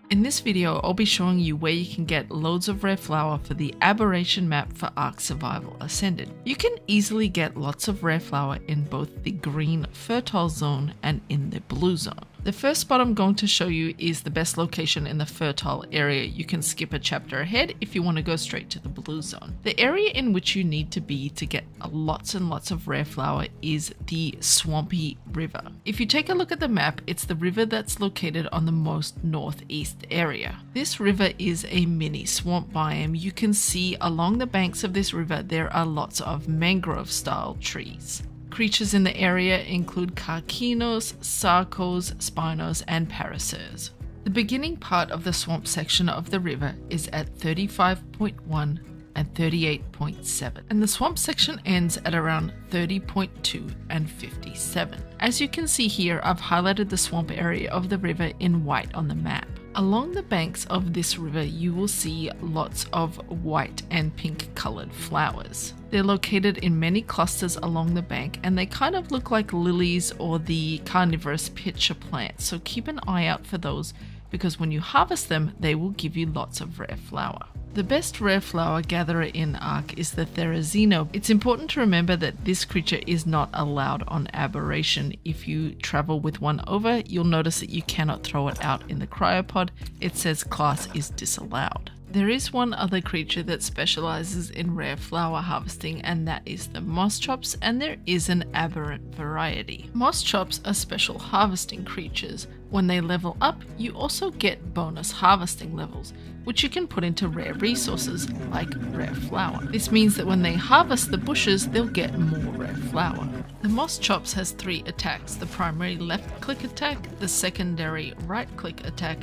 In this video, I'll be showing you where you can get loads of rare flower for the Aberration map for Ark Survival Ascended. You can easily get lots of rare flower in both the green fertile zone and in the blue zone. The first spot I'm going to show you is the best location in the fertile area. You can skip a chapter ahead if you want to go straight to the blue zone. The area in which you need to be to get lots and lots of rare flower is the Swampy River. If you take a look at the map, it's the river that's located on the most northeast area. This river is a mini swamp biome. You can see along the banks of this river there are lots of mangrove style trees. Creatures in the area include Karkinos, Sarcos, Spinos, and Paracers. The beginning part of the swamp section of the river is at 35.1 and 38.7, and the swamp section ends at around 30.2 and 57. As you can see here, I've highlighted the swamp area of the river in white on the map. Along the banks of this river, you will see lots of white and pink colored flowers. They're located in many clusters along the bank, and they kind of look like lilies or the carnivorous pitcher plant, so keep an eye out for those because when you harvest them, they will give you lots of rare flower. The best rare flower gatherer in Ark is the Therizino. It's important to remember that this creature is not allowed on Aberration. If you travel with one over, you'll notice that you cannot throw it out in the cryopod. It says class is disallowed. There is one other creature that specializes in rare flower harvesting, and that is the Moschops, and there is an aberrant variety. Moschops are special harvesting creatures. When they level up, you also get bonus harvesting levels, which you can put into rare resources like rare flower. This means that when they harvest the bushes, they'll get more rare flower. The Moschops has 3 attacks: the primary left click attack, the secondary right click attack,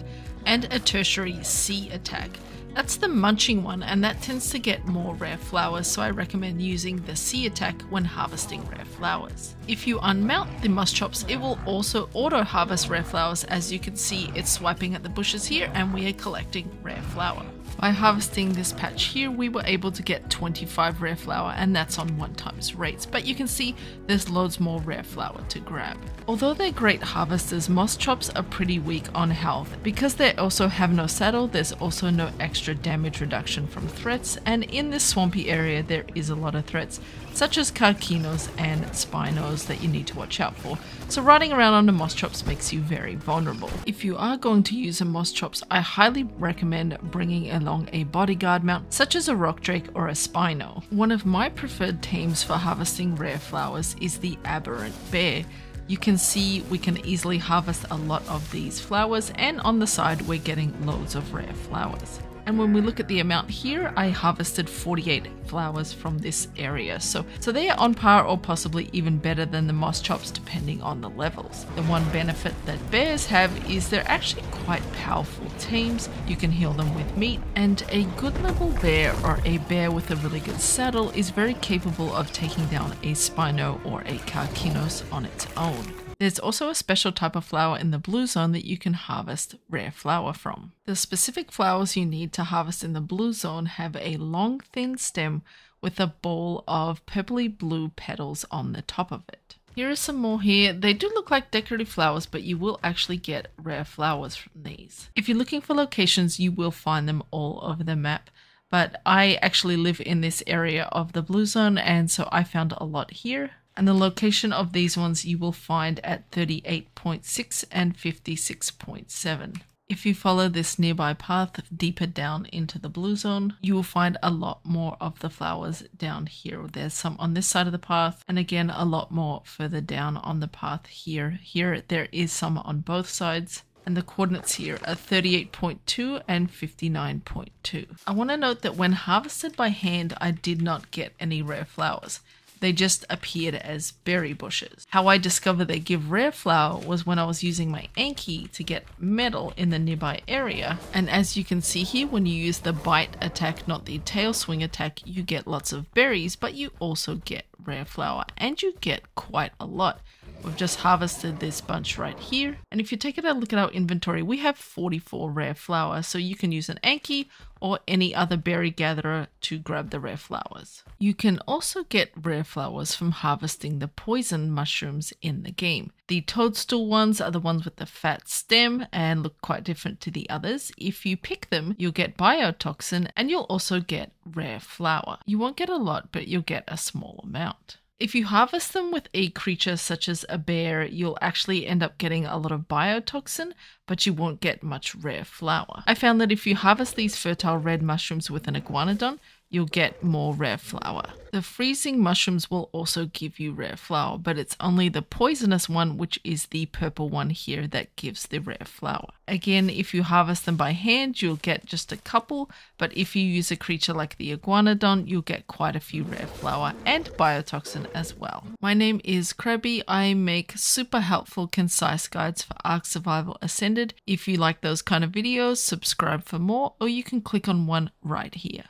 and a tertiary C attack. That's the munching one, and that tends to get more rare flowers, so I recommend using the C attack when harvesting rare flowers. If you unmount the Moschops, it will also auto-harvest rare flowers. As you can see, it's swiping at the bushes here, and we are collecting rare flower. By harvesting this patch here, we were able to get 25 rare flower, and that's on 1x rates, but you can see there's loads more rare flower to grab. Although they're great harvesters, Moschops are pretty weak on health. Because they also have no saddle, there's also no extra damage reduction from threats, and in this swampy area there is a lot of threats, such as Karkinos and Spinos that you need to watch out for. So riding around on the Moschops makes you very vulnerable. If you are going to use a Moschops, I highly recommend bringing along a bodyguard mount, such as a Rock Drake or a Spino. One of my preferred tames for harvesting rare flowers is the Aberrant Bear. You can see we can easily harvest a lot of these flowers, and on the side we're getting loads of rare flowers. And when we look at the amount here, I harvested 48 flowers from this area. So they are on par or possibly even better than the Moschops depending on the levels. The one benefit that bears have is they're actually quite powerful teams. You can heal them with meat, and a good level bear or a bear with a really good saddle is very capable of taking down a Spino or a Karkinos on its own. There's also a special type of flower in the blue zone that you can harvest rare flower from. The specific flowers you need to harvest in the blue zone have a long thin stem with a ball of purpley blue petals on the top of it. Here are some more here. They do look like decorative flowers, but you will actually get rare flowers from these. If you're looking for locations, you will find them all over the map. But I actually live in this area of the blue zone, and so I found a lot here. And the location of these ones you will find at 38.6 and 56.7. If you follow this nearby path deeper down into the blue zone, you will find a lot more of the flowers down here. There's some on this side of the path, and again a lot more further down on the path here. Here there is some on both sides. And the coordinates here are 38.2 and 59.2. I want to note that when harvested by hand, I did not get any rare flowers. They just appeared as berry bushes. How I discovered they give rare flower was when I was using my Anki to get metal in the nearby area. And as you can see here, when you use the bite attack, not the tail swing attack, you get lots of berries, but you also get rare flower, and you get quite a lot. We've just harvested this bunch right here. And if you take a look at our inventory, we have 44 rare flowers. So you can use an Anki or any other berry gatherer to grab the rare flowers. You can also get rare flowers from harvesting the poison mushrooms in the game. The toadstool ones are the ones with the fat stem and look quite different to the others. If you pick them, you'll get biotoxin and you'll also get rare flower. You won't get a lot, but you'll get a small amount. If you harvest them with a creature such as a bear, you'll actually end up getting a lot of biotoxin, but you won't get much rare flower. I found that if you harvest these fertile red mushrooms with an iguanodon, you'll get more rare flower. The freezing mushrooms will also give you rare flower, but it's only the poisonous one, which is the purple one here, that gives the rare flower. Again, if you harvest them by hand, you'll get just a couple, but if you use a creature like the iguanodon, you'll get quite a few rare flower and biotoxin as well. My name is Krabby. I make super helpful, concise guides for Ark Survival Ascended. If you like those kind of videos, subscribe for more, or you can click on one right here.